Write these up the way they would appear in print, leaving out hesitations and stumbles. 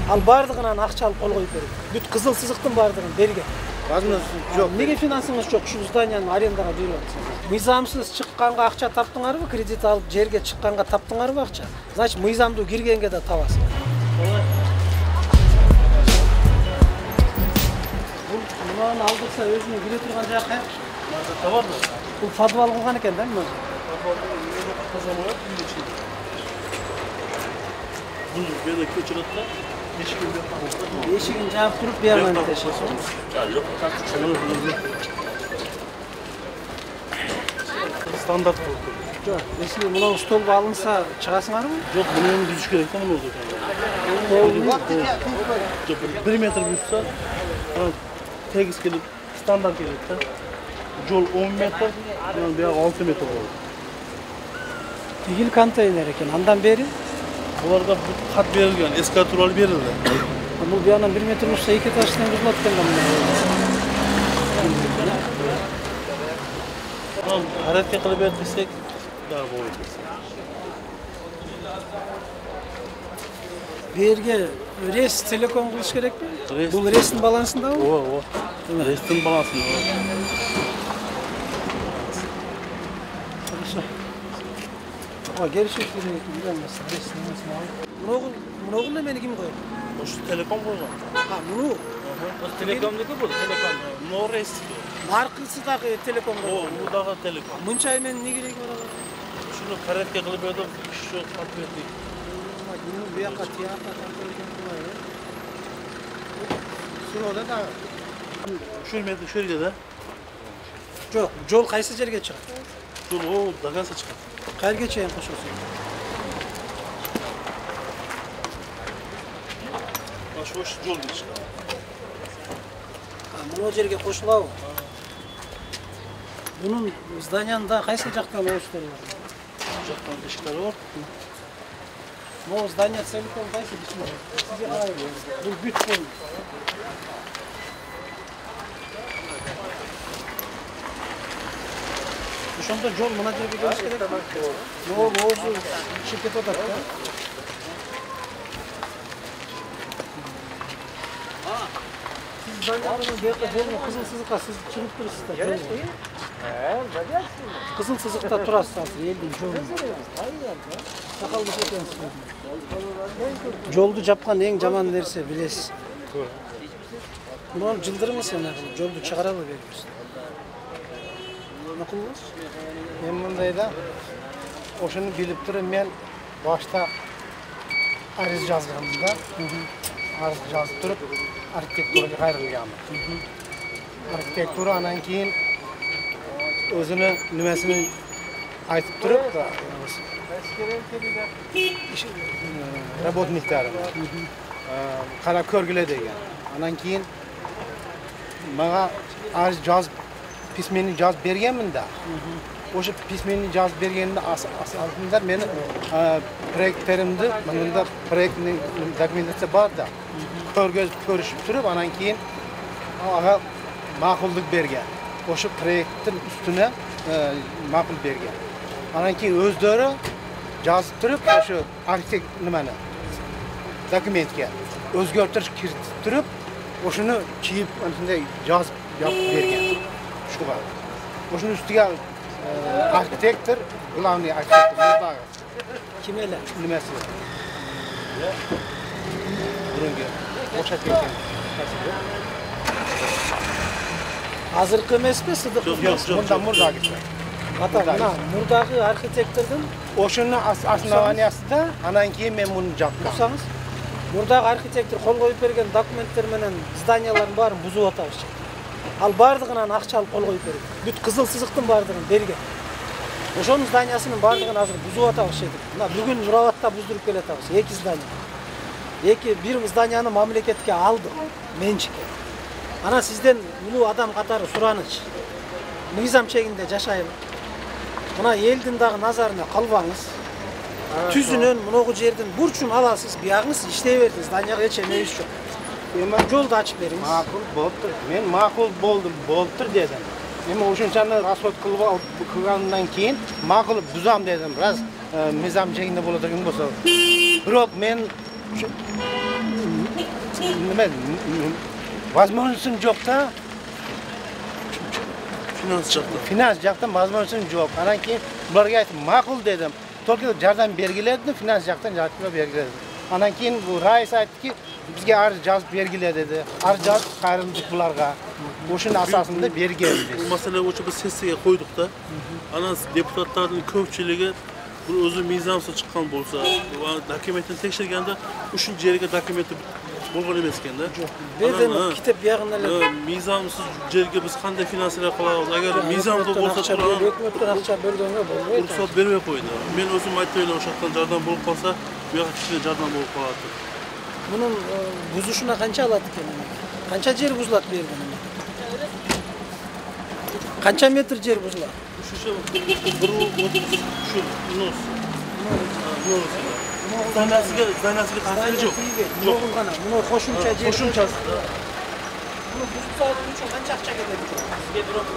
Ал бардығынан ақша алып қол қойып берген. Бүт қызыл сызықтың бардығын берген. Жоқ. Неге финансыңыз жоқ? Шу зданияны арендаға беріп жатсыңыз. Мыйзамсыз шыққанға ақша таптыңар ба? Кредит алып жерге шыққанға таптыңар ба ақша? Значит, мыйзамды киргенге де табасың. Бұл мынаны алдырса өзіне келе тұрған жағы қай? Товар мı? Бұл подвал қылған екен, да мына? Bunu böyle köçürüp de Eşigini жаап туруп, бияғынан тешесің. Standart bu. Жоқ, если мынау столбы алынса, шығасыңар ма? Yok, bunu hem düzüş gerek de bunu olacak. 1 metre büyütse, tegiz gelip standart gerek de. Yol 10 metre, yani bir 6 metre olur. Тигил контейнер екен, андан бері? Bularda kat verilgen, eskatural verildi. Бұл бияғынан 1 метр ұшса 2 этаждан бұзылады екен ғамда. Hareket kılıp ettirsek daha bol ederiz. Берге рес телеком қылыш керек пе? Бұл рестің балансында ол? O. Restin balansında. Хорошо. Geri çektiğini bilmezsin. Restin nasıl al? Bunu nemeni kim koydu? O şu telekom koygan. Ha, bunu? O telekomdaki bu, telekom. No rest. Markası da telekom O, koydu. bu da telekom. Munça hemen ne gerek var? Şunu karetke kılıp edip şu kat verdik. Bunu bir yaka tiyaka takılırken kolay ya. Şurada da... Şöyle de. Жоқ, жол қайсы жерге шығады? Şunu o dagansa çıkar. Қайерге чейін қосылсын? Şu yol bir çıkar. Мынау жерге қосылау. Бұның зданияның да қайсы жақтан оғыштары бар? Жақтан ешіктері бар. Мынау здания целиком қайсы бішін бар? Сізге қарай бұл бүт бұл. Ошонда жол мына жерге келіш керек. Мынау оғызы ішіп кетіп отыр. Siz zannediyorsunuz belki jolun kızıl sızıkta siz çıkıp durursunuz da jolun. Kızıl sızıkta turasınız elдің жолын. Сақалды екенсіз. Жолды жапқан ең жаман нәрсе білесіз. Мұны жылдырыңыз сен ақылы, жолды шығаралы беріңіз. Мақұлыңыз? Мен мұндайда ошыны біліп тұрып мен башта арыз жазғанымда арыз жазып тұрып архитектураға қайрылғанмын. Архитектура анан кейін өзінің нөмесini айтып тұрып работниктарын қара көргіле деген. Анан кейін мага арыз жазып письмени жазып бергенмін да. Ошо письмени жазып бергенде асылында мені проекттеримди, мында проектный документация бар да. Көрүшүп туруп, анан кейін ага макулдук берген. Ошо проекттин үстүнө макул берген. Анан кейін өздөрү жазып туруп, ошо архитект немени документке өзгөртүш киргизип туруп, ошону чийип антындай жазып берген. Шуга. Ошонун үстүгө архитектор, главный архитектор Kim ele? немеси. Бурунги окшоп кеткен. Азыркы эмес пе, Сыдык? Мында мурда кеткен. Ата, мына мурдагы архитектордун Ошонун основаниясында анан кийин мен муну жапкам. Турсаңыз, мурдагы архитектор кол коюп берген документтер менен зданиялардын баарын бузуп атабыз. Ал бардығынан ақша алып қол қойып берген. Бүт қызыл сызықтың бардығын берген. Ошонун зданиясынын бардығын азыр бузуп атабыз едік. Мына бүгүн Нурабадта буздуруп келатабыз. 2 здания. Бир зданияны мамлекетке алдык, менчикке. Ана сизден улуу адам катары сураныч. Мыйзам чегинде жашайлы. Мына элдин дагы назарына калбаңыз. Түзүнөн муногу жердин бурчун аласыз, биягыңыз иштей бердиңиз. Зданияга эч эмебиз жок. Жолду ачып бериңиз. Макул болуптур. Мен макул болуптур дедим. Эми ошончаны расход кылгандан кийин макул бузам дедим. Раз мыйзам чегинде боло турган болсо. Бирок мен nima возможностьing yo'q-da. Finans жақта. Finans yoqdan возможностьing yo'q. Anan keyin bularga aytdim, ma'qul dedim. Только jardam belgiladi, finans yoqdan jardam belgiladi. Anan keyin bu rais aytdiki, bizga arz yozib belgila dedi. Arz yozib qayrildik bularga. O'shuning asosida bergan biz. Bu masala bo'yicha biz sessiyaga qo'ydik-da. Ana deputatlarning ko'pchiligi bu o'zi mizonsiz chiqqan bo'lsa, va dokumentni tekshirganda uchinchi yerga dokumenti bo'lgan emas ekanda. Berdim, kitap yog'inlar. Mizonsiz yerga biz qanday finansiya qilamiz? Agar mizonli bo'lsa, hukumatdan aqcha berganga bo'lmaydi. ruxsat bermay qo'ydi. Men o'zim aytayman, o'sha yoqdan jardam bo'lib qolsa, bu yoqqa kichkina jardam bo'lib qoladi. Bunun buzuşuna qancha oladi ekan? Qancha yer buziladi bu yerda? Qancha metr yer buziladi? Şu nos. Zanasiga ta'siri yo'q. Yo'q qana. Buni qo'shimcha yer. Qo'shimchasi. Buni buzib olib uchun qancha aqcha ketadi? Sizga biroq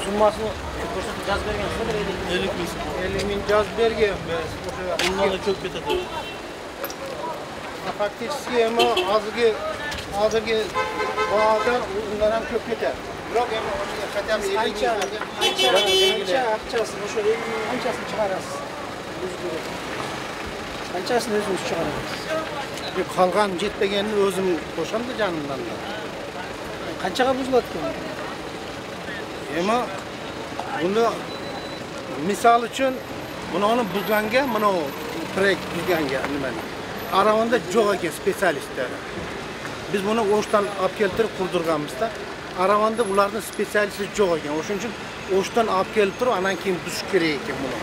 summasini ko'rsatib yozib bergansiz, 50 ming. 50 ming yozib bergan biz. Bundan da ko'p ketadi. Faktiski ama hozirgi bahada undan ham ko'p ketadi. Biroq ham qachon 50 qancha aqchasi o'sha 50 ming qanchasini chiqarasiz? Qanchasini o'zingiz chiqarasiz? Qolgan jetmaganini o'zim qo'shamda jonimdan. Qanchaga buziladi ekan? Ama buni misol uchun buni buzganga, mana proyekt buzganga nimani? Aravanda yo'q ekan specialistlar. Biz buni O'shdan olib keltirib qurdirganmizda, Aravanda ularning specialisti yo'q ekan. O'shuning uchun O'shdan olib kelib turib, anan keyin buzish kerak ekan buni.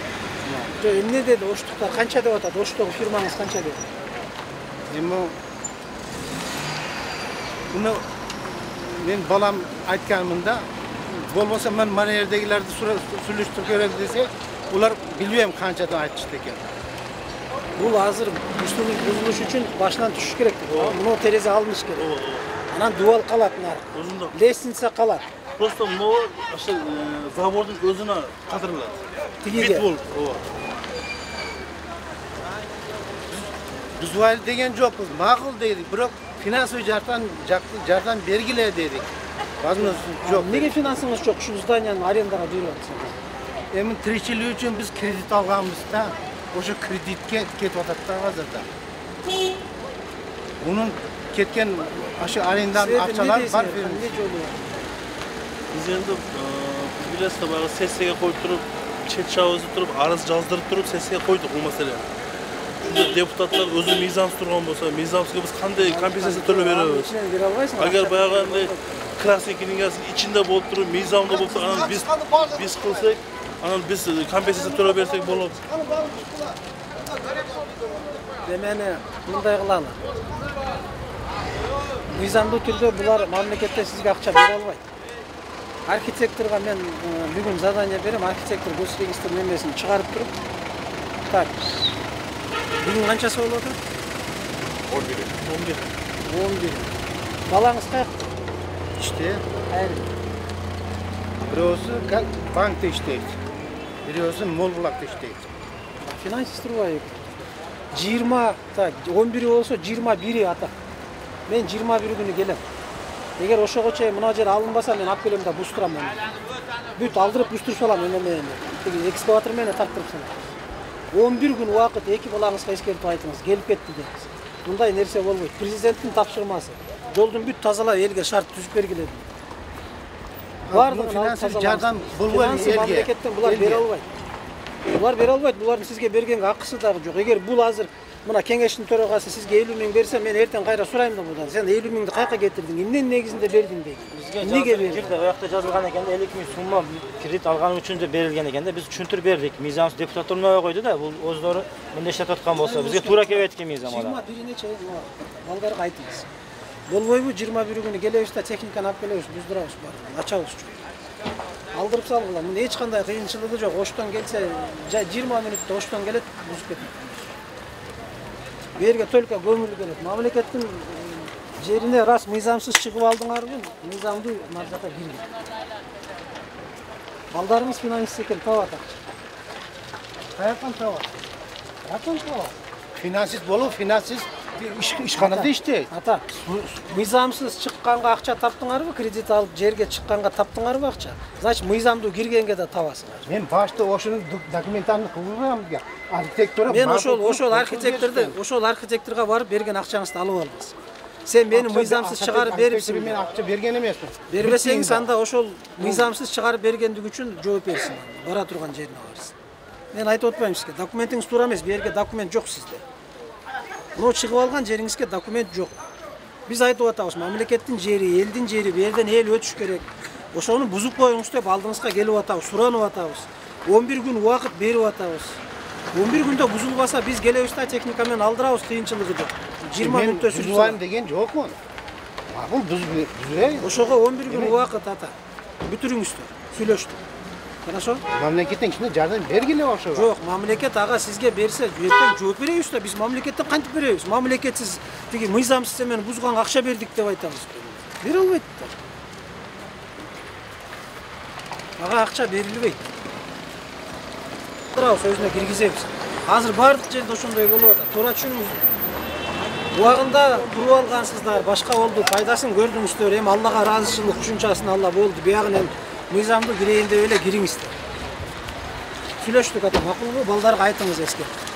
Yo'q, endi dedi, O'shda qancha deb atadi? O'shdagi firmangiz qancha dedi? Endi buni men balam aytganimda, bo'lmasa men mana yerdagilarni surishtirib kerak desa, ular bilmayman qanchadan aytishdi ekan. Bu hozir buzilish uchun boshdan tushish kerak. Buni tereza alinish kerak. Anan dual qaladi nari. O'zimda. Lestnitsa qaladi. Просто bu o'sha zavodning o'zini qadrladi. Tigiga. Biz vali degan yo'qmiz, ma'qul dedik, biroq finansiy jardan belgilay dedik. Возможность yo'q. Nega finansingiz yo'q? Shu zdaniyani arendaga beryapsiz. Endi tirikchilik uchun biz kredit olganmizda, o'sha kreditga ketyapti hozirda. Bunun ketgan o'sha arendaning aqchalari bor beramiz. Biz endi bilasizlar, bari sessiyaga qo'yib turib, chet chavozib turib, arz yozdirib turib sessiyaga qo'ydik bu masalani. Shunda deputatlar o'zi mizonsiz turgan bo'lsa, mizonsizga biz qanday kompensatsiya to'lab beramiz? Agar boyag'anday kraskning ichida bo'lib turib, mizonda bo'lib turib, biz qilsak, biz kompensatsiya to'lab bersak bo'ladi. Demeni bunday qilamiz. Mizonda turdi, bular mamlakatda sizga aqcha bera olmaydi. Arxitektorga men bugun zadaniya beraman, arxitektor gosregistr nomesini chiqarib turib, tak. Bugun qanchasi bo'ladi? 11. Balangiz qayerda? İşte, Qayerda? birisi bankda ishlaydi. Birisi Molbulakda ishlaydi. Finansist turmaydi. 20, tak, 11 olsa 21 ata. Men 21 kuni kelem. Eğer oşağa çay münacir alınmasa men alып kelem da busturam men. Büt aldırıp busturip salam men. Ekskavator meni tarttırıp salam. 11 gün vaqt ekip balаңызга eskертип айтыңыз, келип кетти дейсиз. Мындай нерсе болбойт. Президенттин тапшырмасы. Жолдун бүт тазалап элге шарт түзүп бергиле. Бардыгын финансий жардам болбойт элге. Мамлекеттен булар бере албайт. Булар бере албайт. Булардын сизге бергенге акысы дагы жок. Эгер бул азыр мына кеңештин төрагасы сизге 50 миң берсе, мен эртең кайра сурайм да будан. Сен 50 миңди кайка кетирдиң? Эмненин негизинде бердиң дейт. Неге бердиң? Оякта жазылган экен да 50 миң сумма кредит алган үчүн деп берилген экен да, биз түшүндүрүп бердик. Мизан депутаттар мына койду да, бул өздөрү мындай иштеп аткан болсо, бизге туура келбейт экен мизан ала. 21-не чейин балдарга айтыңыз. Болбойбу 21 күнү келебиз да техниканы алып келебиз, буздурабыз бардыгын, ачабыз. Алдырып салгыла. Мында эч кандай кыйынчылыгы жок. Оштон келсе 20 мүнөттө Оштон келет, бузуп кетет. Берге только көмүл келет. Мамлекеттин жерине рас мыйзамсыз чыгып алдыңарбы? Мыйзамды мажака кирген. Балдарыңыз финансист экен, табат акча. Каяктан табат? Каяктан табат? Finansist bolup finansist işxonada ishteydi. Ата, мыйзамсыз чыкканга акча таптыңарбы? Кредит алып жерге чыкканга таптыңарбы акча? Значит, мыйзамдуу киргенге да табасыңар. Men başta oşunun dokumentarını kılgıram ya. Arxitektura. Мен ошол архитекторго барып берген акчаңызды алып алыңыз. Сен мени мыйзамсыз чыгарып берипсиң. Men akça bergen emasмын. Бербесеңиз анда ошол мыйзамсыз чыгарып бергендиги үчүн жооп берсин. Бара турган жерине барсын. Мен айтып отпайм сизге, документиңиз туура эмес, бу жерге документ жок сизде. Мына чыгып алган жериңизге документ жок. Биз айтып атабыз, мамлекеттин жери, элдин жери, бу жерден эл өтүш керек. Ошону бузуп коюңуз деп алдыңызга келип атабыз, суранып атабыз. 11 күн убакыт берип атабыз. 11 күндө бузулбаса биз келебиз да техника менен алдырабыз кыйынчылыгы деп. 20 мүнөттө сүрүп Buzulağım degen yok mu? Makul buzulay. Ошого 11 күн убакыт ата. Бүтүрүңүздөр, сүйлөштүк. Хорошо? Memleketin içinde yardım vergili olsa. Жок, мамлекет ага сизге берсе, ертең жооп беребиз да, биз мамлекеттен кантип беребиз? Мамлекетсиз тиги мыйзамсыз эмени бузган акча бердик деп айтабыз. Бере албайт да. Ага акча берилбейт. Турабыз өзүнө киргизебиз. Азыр бардык жерде ошондой болуп атат. Туура түшүнүңүз. Убагында туруп алгансыздар, башка болду, пайдасын көрдүңүздөр. Эми Аллага ыраазычылык ушунчасын Алла болду. Биягынан мыйзамдуу кирейин деп эле кириңиздер. Сүйлөштүк ата, макулбу? Балдарга айтыңыз эскертип.